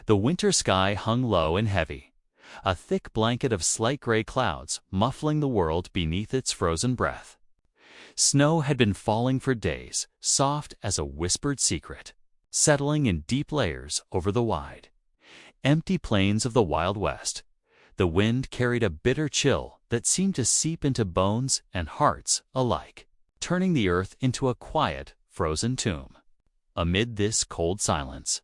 The winter sky hung low and heavy, a thick blanket of slight gray clouds muffling the world beneath its frozen breath. Snow had been falling for days, soft as a whispered secret, settling in deep layers over the wide, empty plains of the Wild West. The wind carried a bitter chill that seemed to seep into bones and hearts alike, turning the earth into a quiet, frozen tomb. Amid this cold silence,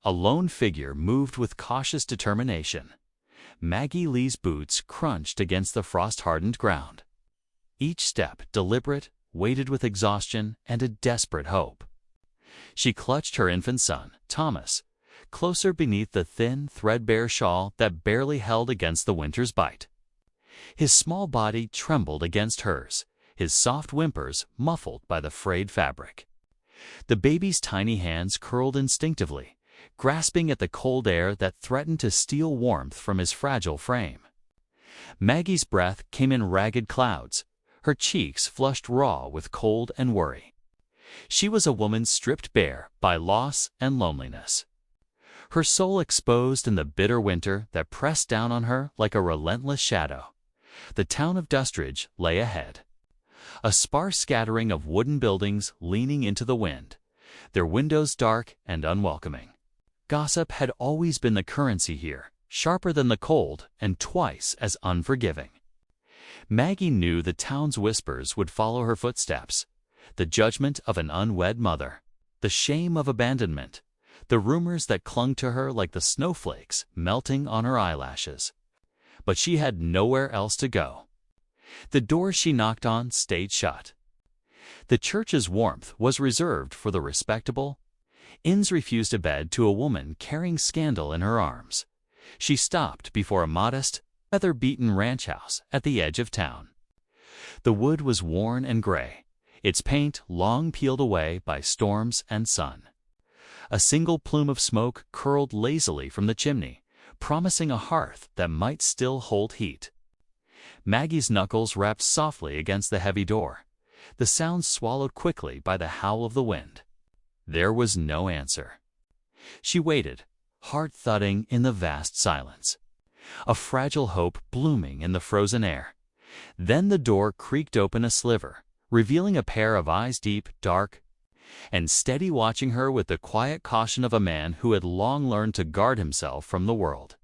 a lone figure moved with cautious determination. Maggie Lee's boots crunched against the frost-hardened ground. Each step deliberate, weighted with exhaustion and a desperate hope. She clutched her infant son, Thomas, closer beneath the thin, threadbare shawl that barely held against the winter's bite. His small body trembled against hers, his soft whimpers muffled by the frayed fabric. The baby's tiny hands curled instinctively, grasping at the cold air that threatened to steal warmth from his fragile frame. Maggie's breath came in ragged clouds, her cheeks flushed raw with cold and worry. She was a woman stripped bare by loss and loneliness, her soul exposed in the bitter winter that pressed down on her like a relentless shadow. The town of Dustridge lay ahead, a sparse scattering of wooden buildings leaning into the wind, their windows dark and unwelcoming. Gossip had always been the currency here, sharper than the cold and twice as unforgiving. Maggie knew the town's whispers would follow her footsteps, the judgment of an unwed mother, the shame of abandonment, the rumors that clung to her like the snowflakes melting on her eyelashes. But she had nowhere else to go. The door she knocked on stayed shut. The church's warmth was reserved for the respectable. Inns refused a bed to a woman carrying scandal in her arms. She stopped before a modest, weather-beaten ranch house at the edge of town. The wood was worn and gray, its paint long peeled away by storms and sun. A single plume of smoke curled lazily from the chimney, promising a hearth that might still hold heat. Maggie's knuckles rapped softly against the heavy door, the sound swallowed quickly by the howl of the wind. There was no answer. She waited, heart thudding in the vast silence, a fragile hope blooming in the frozen air. Then the door creaked open a sliver, revealing a pair of eyes deep, dark, and steady, watching her with the quiet caution of a man who had long learned to guard himself from the world.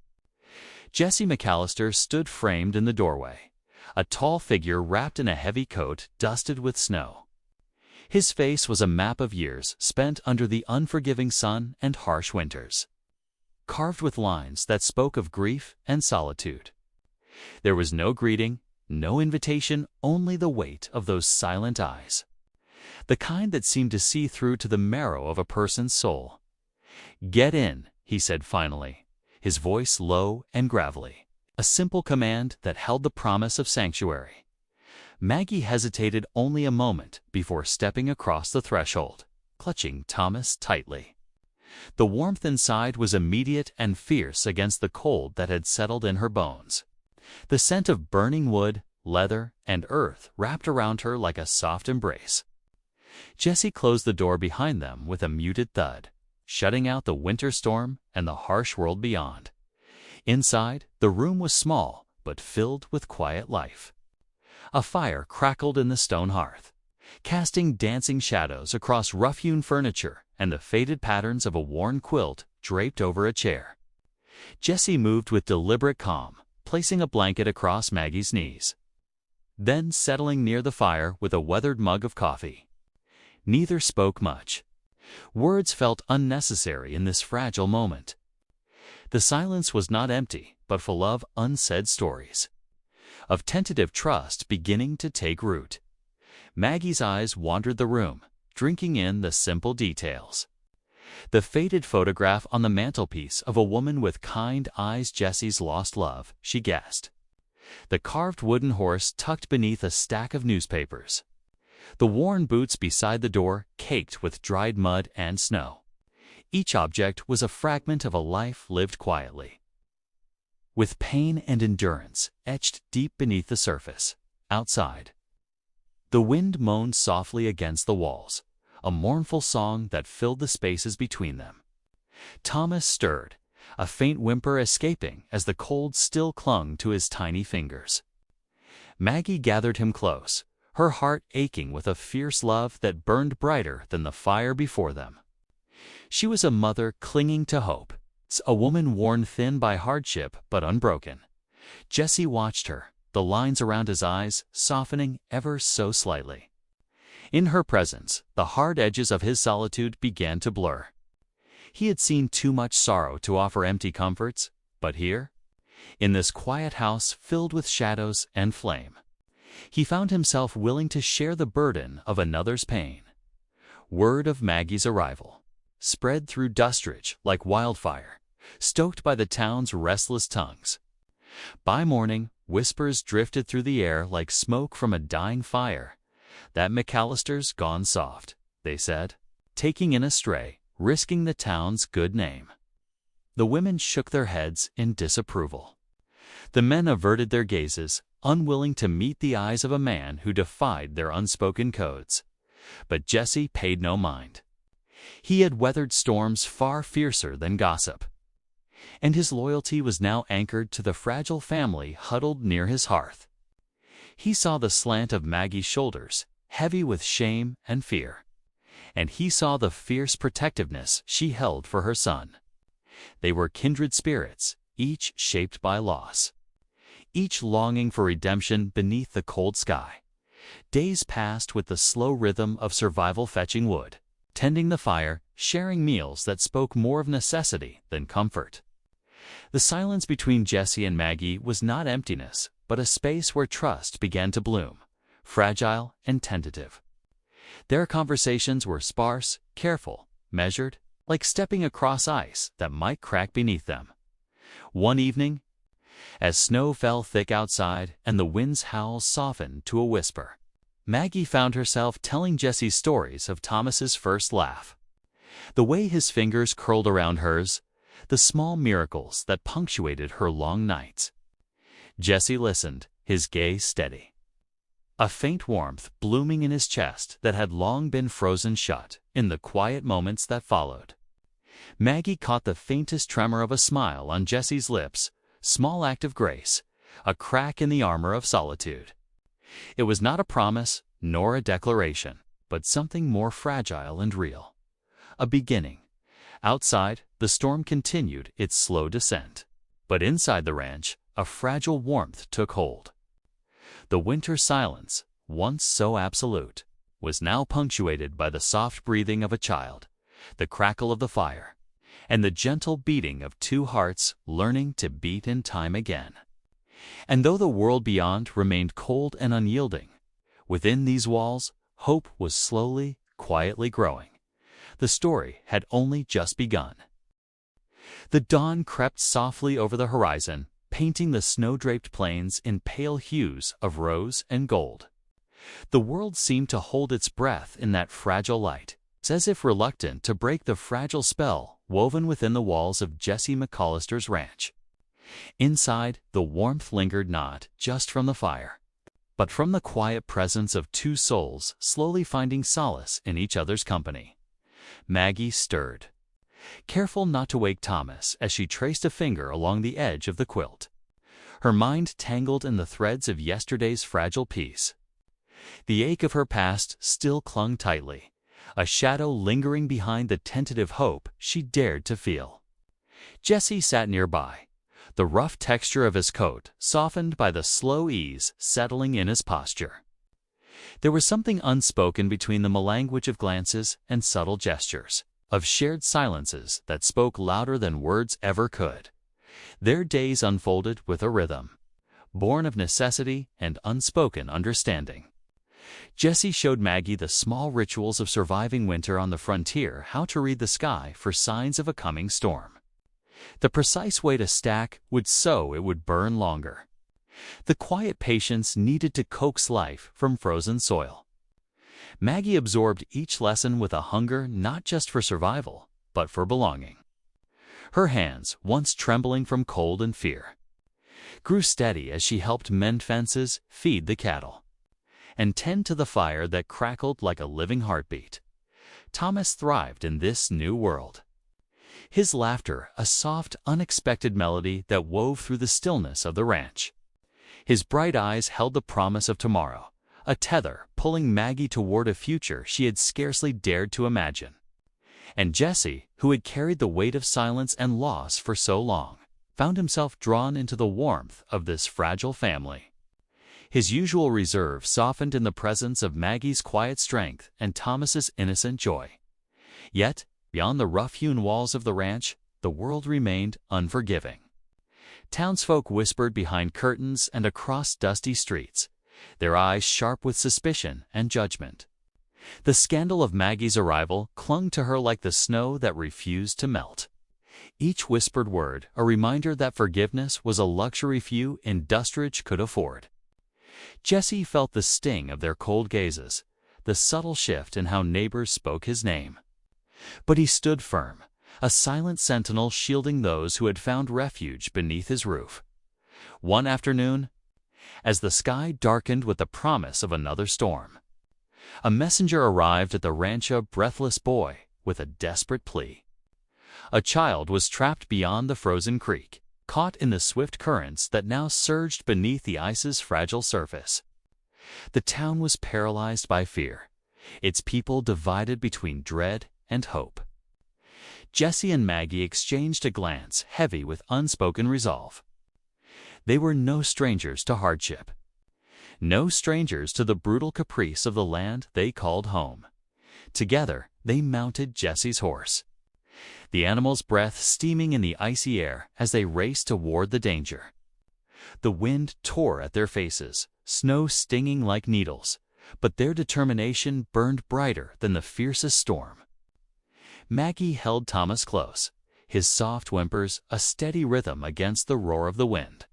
Jesse McAllister stood framed in the doorway, a tall figure wrapped in a heavy coat dusted with snow. His face was a map of years spent under the unforgiving sun and harsh winters, carved with lines that spoke of grief and solitude. There was no greeting, no invitation, only the weight of those silent eyes, the kind that seemed to see through to the marrow of a person's soul. "Get in," he said finally, his voice low and gravelly, a simple command that held the promise of sanctuary. Maggie hesitated only a moment before stepping across the threshold, clutching Thomas tightly. The warmth inside was immediate and fierce against the cold that had settled in her bones. The scent of burning wood, leather, and earth wrapped around her like a soft embrace. Jesse closed the door behind them with a muted thud, shutting out the winter storm and the harsh world beyond. Inside, the room was small but filled with quiet life. A fire crackled in the stone hearth, casting dancing shadows across rough-hewn furniture and the faded patterns of a worn quilt draped over a chair. Jesse moved with deliberate calm, placing a blanket across Maggie's knees, then settling near the fire with a weathered mug of coffee. Neither spoke much. Words felt unnecessary in this fragile moment. The silence was not empty, but full of unsaid stories, of tentative trust beginning to take root. Maggie's eyes wandered the room, drinking in the simple details. The faded photograph on the mantelpiece of a woman with kind eyes, Jesse's lost love, she guessed. The carved wooden horse tucked beneath a stack of newspapers. The worn boots beside the door caked with dried mud and snow. Each object was a fragment of a life lived quietly, with pain and endurance etched deep beneath the surface. Outside, the wind moaned softly against the walls, a mournful song that filled the spaces between them. Thomas stirred, a faint whimper escaping as the cold still clung to his tiny fingers. Maggie gathered him close, her heart aching with a fierce love that burned brighter than the fire before them. She was a mother clinging to hope, a woman worn thin by hardship but unbroken. Jesse watched her, the lines around his eyes softening ever so slightly. In her presence, the hard edges of his solitude began to blur. He had seen too much sorrow to offer empty comforts, but here, in this quiet house filled with shadows and flame, he found himself willing to share the burden of another's pain. Word of Maggie's arrival spread through Dustridge like wildfire, stoked by the town's restless tongues. By morning, whispers drifted through the air like smoke from a dying fire. "That McAllister's gone soft," they said, taking in a stray, risking the town's good name. The women shook their heads in disapproval. The men averted their gazes, unwilling to meet the eyes of a man who defied their unspoken codes. But Jesse paid no mind. He had weathered storms far fiercer than gossip, and his loyalty was now anchored to the fragile family huddled near his hearth. He saw the slant of Maggie's shoulders, heavy with shame and fear, and he saw the fierce protectiveness she held for her son. They were kindred spirits, each shaped by loss, each longing for redemption beneath the cold sky. Days passed with the slow rhythm of survival, fetching wood, tending the fire, sharing meals that spoke more of necessity than comfort. The silence between Jesse and Maggie was not emptiness, but a space where trust began to bloom, fragile and tentative. Their conversations were sparse, careful, measured, like stepping across ice that might crack beneath them. One evening, as snow fell thick outside and the wind's howls softened to a whisper, Maggie found herself telling Jesse stories of Thomas's first laugh. The way his fingers curled around hers, the small miracles that punctuated her long nights. Jesse listened, his gaze steady, a faint warmth blooming in his chest that had long been frozen shut in the quiet moments that followed. Maggie caught the faintest tremor of a smile on Jesse's lips, small act of grace, a crack in the armor of solitude. It was not a promise, nor a declaration, but something more fragile and real. A beginning. Outside, the storm continued its slow descent, but inside the ranch, a fragile warmth took hold. The winter silence, once so absolute, was now punctuated by the soft breathing of a child, the crackle of the fire, and the gentle beating of two hearts learning to beat in time again. And though the world beyond remained cold and unyielding, within these walls, hope was slowly, quietly growing. The story had only just begun. The dawn crept softly over the horizon, painting the snow-draped plains in pale hues of rose and gold. The world seemed to hold its breath in that fragile light, as if reluctant to break the fragile spell woven within the walls of Jesse McAllister's ranch. Inside, the warmth lingered not just from the fire, but from the quiet presence of two souls slowly finding solace in each other's company. Maggie stirred, careful not to wake Thomas as she traced a finger along the edge of the quilt, her mind tangled in the threads of yesterday's fragile peace. The ache of her past still clung tightly, a shadow lingering behind the tentative hope she dared to feel. Jesse sat nearby, the rough texture of his coat softened by the slow ease settling in his posture. There was something unspoken between them, a language of glances and subtle gestures, of shared silences that spoke louder than words ever could. Their days unfolded with a rhythm, born of necessity and unspoken understanding. Jesse showed Maggie the small rituals of surviving winter on the frontier, how to read the sky for signs of a coming storm, the precise way to stack wood so it would burn longer, the quiet patience needed to coax life from frozen soil. Maggie absorbed each lesson with a hunger not just for survival, but for belonging. Her hands, once trembling from cold and fear, grew steady as she helped mend fences, feed the cattle, and tend to the fire that crackled like a living heartbeat. Thomas thrived in this new world. His laughter a soft, unexpected melody that wove through the stillness of the ranch. His bright eyes held the promise of tomorrow, a tether pulling Maggie toward a future she had scarcely dared to imagine. And Jesse, who had carried the weight of silence and loss for so long, found himself drawn into the warmth of this fragile family. His usual reserve softened in the presence of Maggie's quiet strength and Thomas's innocent joy. Yet, beyond the rough-hewn walls of the ranch, the world remained unforgiving. Townsfolk whispered behind curtains and across dusty streets, their eyes sharp with suspicion and judgment. The scandal of Maggie's arrival clung to her like the snow that refused to melt. Each whispered word a reminder that forgiveness was a luxury few in Dustridge could afford. Jesse felt the sting of their cold gazes, the subtle shift in how neighbors spoke his name. But he stood firm, a silent sentinel shielding those who had found refuge beneath his roof. One afternoon, as the sky darkened with the promise of another storm, a messenger arrived at the rancho breathless boy with a desperate plea. A child was trapped beyond the frozen creek, caught in the swift currents that now surged beneath the ice's fragile surface. The town was paralyzed by fear, its people divided between dread and hope. Jesse and Maggie exchanged a glance heavy with unspoken resolve. They were no strangers to hardship, no strangers to the brutal caprice of the land they called home. Together, they mounted Jesse's horse, the animal's breath steaming in the icy air as they raced toward the danger. The wind tore at their faces, snow stinging like needles, but their determination burned brighter than the fiercest storm. Maggie held Thomas close, his soft whimpers a steady rhythm against the roar of the wind,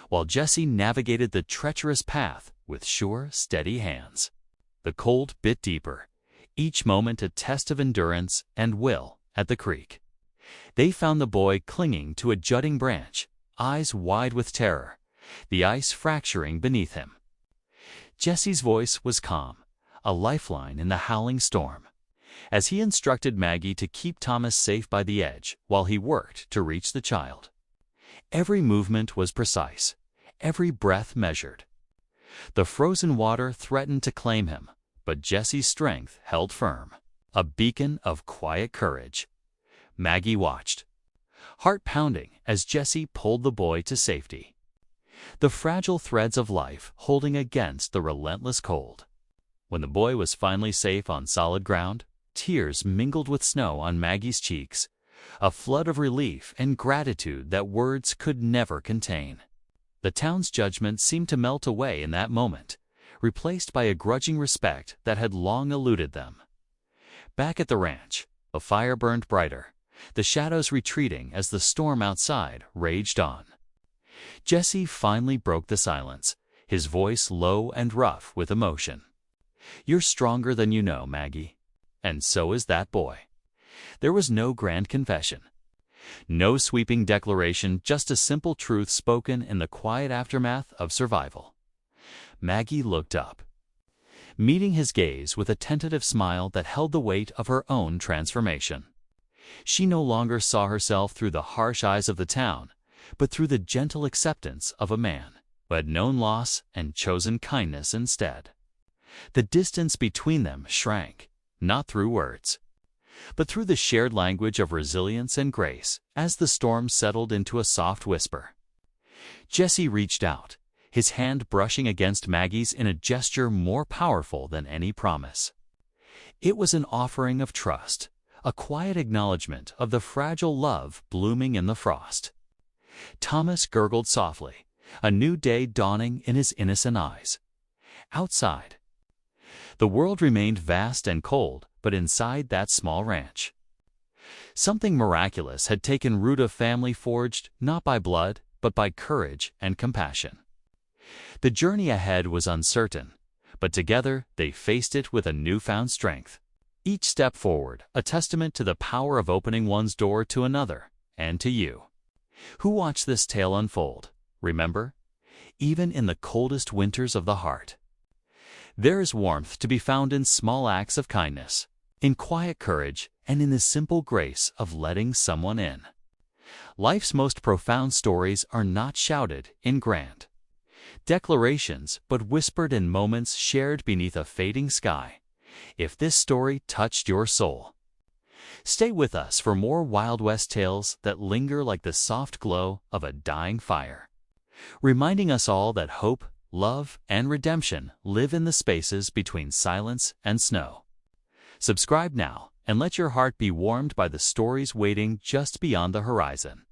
while Jesse navigated the treacherous path with sure, steady hands. The cold bit deeper, each moment a test of endurance and will at the creek. They found the boy clinging to a jutting branch, eyes wide with terror, the ice fracturing beneath him. Jesse's voice was calm, a lifeline in the howling storm, as he instructed Maggie to keep Thomas safe by the edge while he worked to reach the child. Every movement was precise, every breath measured. The frozen water threatened to claim him, but Jesse's strength held firm, a beacon of quiet courage. Maggie watched, heart pounding as Jesse pulled the boy to safety, the fragile threads of life holding against the relentless cold. When the boy was finally safe on solid ground, tears mingled with snow on Maggie's cheeks, a flood of relief and gratitude that words could never contain. The town's judgment seemed to melt away in that moment, replaced by a grudging respect that had long eluded them. Back at the ranch, the fire burned brighter, the shadows retreating as the storm outside raged on. Jesse finally broke the silence, his voice low and rough with emotion. "You're stronger than you know, Maggie. And so is that boy." There was no grand confession, no sweeping declaration, just a simple truth spoken in the quiet aftermath of survival. Maggie looked up, meeting his gaze with a tentative smile that held the weight of her own transformation. She no longer saw herself through the harsh eyes of the town, but through the gentle acceptance of a man who had known loss and chosen kindness instead. The distance between them shrank, not through words, but through the shared language of resilience and grace as the storm settled into a soft whisper. Jesse reached out, his hand brushing against Maggie's in a gesture more powerful than any promise. It was an offering of trust, a quiet acknowledgement of the fragile love blooming in the frost. Thomas gurgled softly, a new day dawning in his innocent eyes. Outside, the world remained vast and cold, but inside that small ranch, something miraculous had taken root, of family forged not by blood, but by courage and compassion. The journey ahead was uncertain, but together they faced it with a newfound strength. Each step forward, a testament to the power of opening one's door to another, and to you, who watched this tale unfold. Remember, even in the coldest winters of the heart, there is warmth to be found in small acts of kindness, in quiet courage, and in the simple grace of letting someone in. Life's most profound stories are not shouted in grand declarations, but whispered in moments shared beneath a fading sky. If this story touched your soul, stay with us for more Wild West tales that linger like the soft glow of a dying fire, reminding us all that hope, love, and redemption live in the spaces between silence and snow. Subscribe now and let your heart be warmed by the stories waiting just beyond the horizon.